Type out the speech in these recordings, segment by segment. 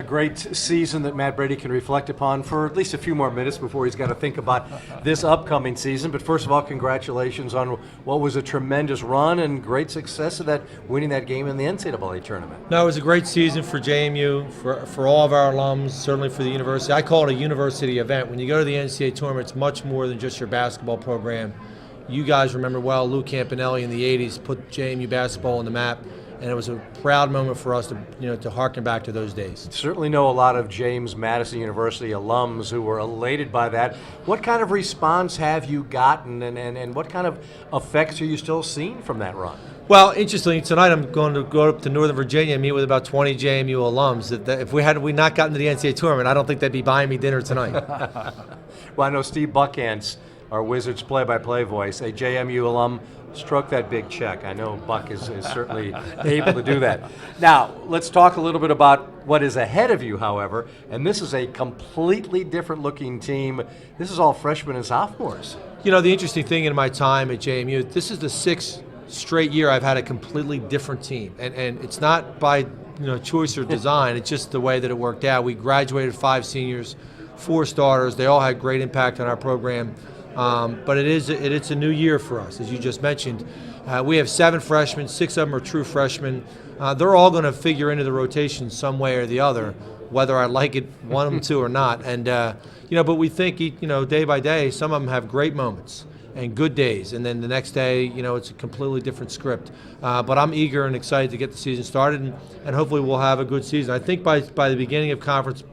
Great season that Matt Brady can reflect upon for at least a few more minutes before he's got to think about this upcoming season. But first of all, congratulations on what was a tremendous run and great success of that, winning that game in the NCAA tournament. No, it was a great season for JMU, for all of our alums, certainly for the university. I call it a university event. When you go to the NCAA tournament, it's much more than just your basketball program. You guys remember well, Lou Campanelli in the 80s put JMU basketball on the map. And it was a proud moment for us to harken back to those days. Certainly know a lot of James Madison University alums who were elated by that. What kind of response have you gotten, and what kind of effects are you still seeing from that run? Well, interestingly, tonight I'm going to go up to Northern Virginia and meet with about 20 JMU alums. If we not gotten to the NCAA tournament, I don't think they'd be buying me dinner tonight. Well, I know Steve Buckhantz, our Wizards play-by-play voice, a JMU alum, stroke that big check. I know Buck is certainly able to do that. Now, let's talk a little bit about what is ahead of you, however, and this is a completely different looking team. This is all freshmen and sophomores. You know, the interesting thing in my time at JMU, this is the 6th straight year I've had a completely different team. And it's not by choice or design, it's just the way that it worked out. We graduated 5 seniors, 4 starters. They all had great impact on our program. But it's a new year for us, as you just mentioned. We have 7 freshmen, 6 of them are true freshmen. They're all going to figure into the rotation some way or the other, whether I like it, want them to or not. And but we think day by day, some of them have great moments and good days, and then the next day, it's a completely different script. But I'm eager and excited to get the season started, and hopefully we'll have a good season. I think by the beginning of conference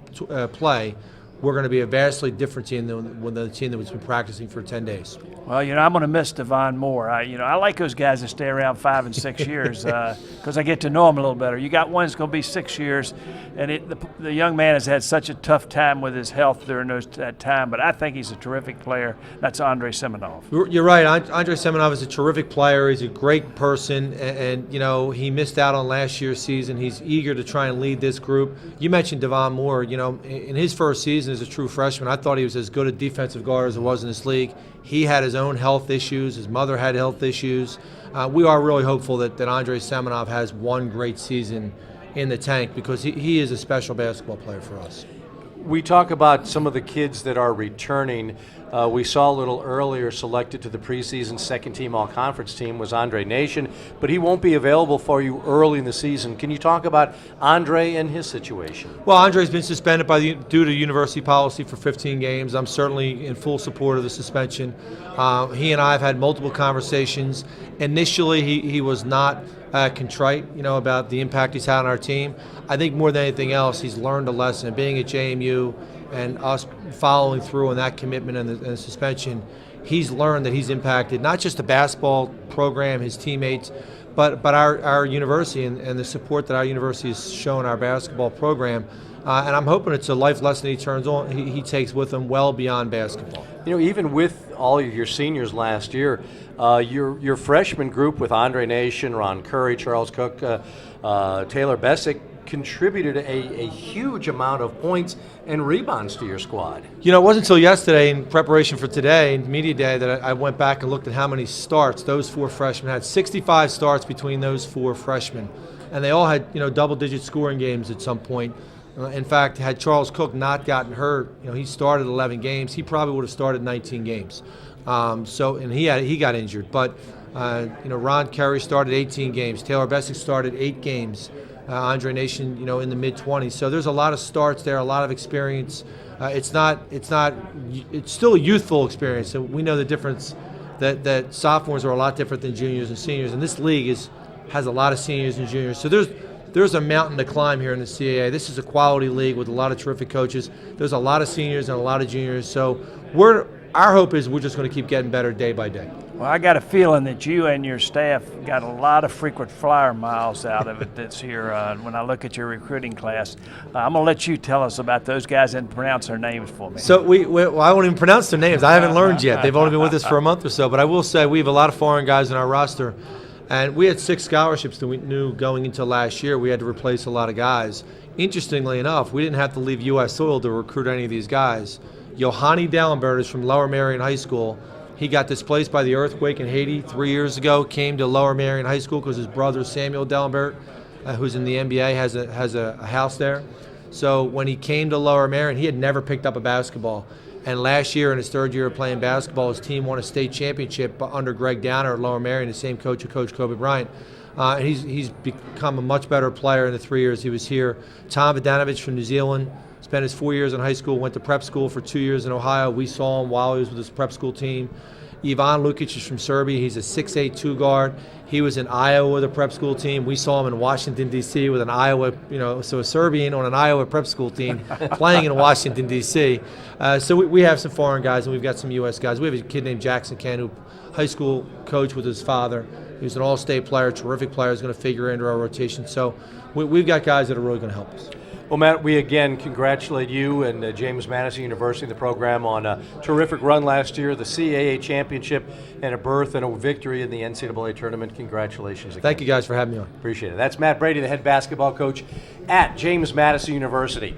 play, we're going to be a vastly different team than the team that was been practicing for 10 days. Well, I'm going to miss Devon Moore. I like those guys that stay around 5 and 6 years because I get to know them a little better. You got one that's going to be 6 years, and the young man has had such a tough time with his health during that time, but I think he's a terrific player. That's Andre Semenov. You're right. Andre Semenov is a terrific player. He's a great person, and he missed out on last year's season. He's eager to try and lead this group. You mentioned Devon Moore. In his first season as a true freshman, I thought he was as good a defensive guard as there was in this league. He had his own health issues. His mother had health issues. We are really hopeful that Andre Semenov has one great season in the tank because he is a special basketball player for us. We talk about some of the kids that are returning. We saw a little earlier selected to the preseason second-team all-conference team was Andre Nation, but he won't be available for you early in the season. Can you talk about Andre and his situation? Well, Andre's been suspended due to university policy for 15 games. I'm certainly in full support of the suspension. He and I have had multiple conversations. Initially, he was not contrite, about the impact he's had on our team. I think more than anything else, he's learned a lesson. Being at JMU and us following through on that commitment and the suspension, he's learned that he's impacted not just the basketball program, his teammates, but our university and the support that our university has shown our basketball program. And I'm hoping it's a life lesson he takes with him well beyond basketball. Even with all of your seniors last year, your freshman group with Andre Nation, Ron Curry, Charles Cook, Taylor Bessick contributed a huge amount of points and rebounds to your squad. It wasn't until yesterday in preparation for today, Media Day, that I went back and looked at how many starts those 4 freshmen had. 65 starts between those 4 freshmen. And they all had, double-digit scoring games at some point. In fact, had Charles Cook not gotten hurt, he started 11 games. He probably would have started 19 games. And he got injured. But Ron Curry started 18 games. Taylor Bessick started 8 games. Andre Nation, in the mid-20s. So there's a lot of starts there, a lot of experience. It's still a youthful experience. And we know the difference that sophomores are a lot different than juniors and seniors. And this league has a lot of seniors and juniors. So there's a mountain to climb here in the CAA. This is a quality league with a lot of terrific coaches. There's a lot of seniors and a lot of juniors. So our hope is we're just going to keep getting better day by day. Well, I got a feeling that you and your staff got a lot of frequent flyer miles out of it this year when I look at your recruiting class. I'm going to let you tell us about those guys and pronounce their names for me. So I won't even pronounce their names. I haven't learned yet. They've only been with us for a month or so. But I will say we have a lot of foreign guys in our roster. And we had 6 scholarships that we knew going into last year. We had to replace a lot of guys. Interestingly enough, we didn't have to leave U.S. soil to recruit any of these guys. Johanny Dallenberg is from Lower Merion High School. He got displaced by the earthquake in Haiti 3 years ago, came to Lower Merion High School because his brother Samuel Dallenberg, who's in the NBA, has a house there. So when he came to Lower Merion, he had never picked up a basketball. And last year, in his 3rd year of playing basketball, his team won a state championship under Greg Downer at Lower Merion, the same coach who coached Kobe Bryant. And he's become a much better player in the 3 years he was here. Tom Vodanovich from New Zealand spent his 4 years in high school, went to prep school for 2 years in Ohio. We saw him while he was with his prep school team. Ivan Lukic is from Serbia. He's a 6'8" 2 guard. He was in Iowa with a prep school team. We saw him in Washington, D.C. with an Iowa, so a Serbian on an Iowa prep school team playing in Washington, D.C. So we have some foreign guys, and we've got some U.S. guys. We have a kid named Jackson Ken, who high school coach with his father. He was an all-state player, terrific player, is going to figure into our rotation. So we've got guys that are really going to help us. Well, Matt, we again congratulate you and James Madison University and the program on a terrific run last year, the CAA championship, and a berth and a victory in the NCAA tournament. Congratulations again. Thank you guys for having me on. Appreciate it. That's Matt Brady, the head basketball coach at James Madison University.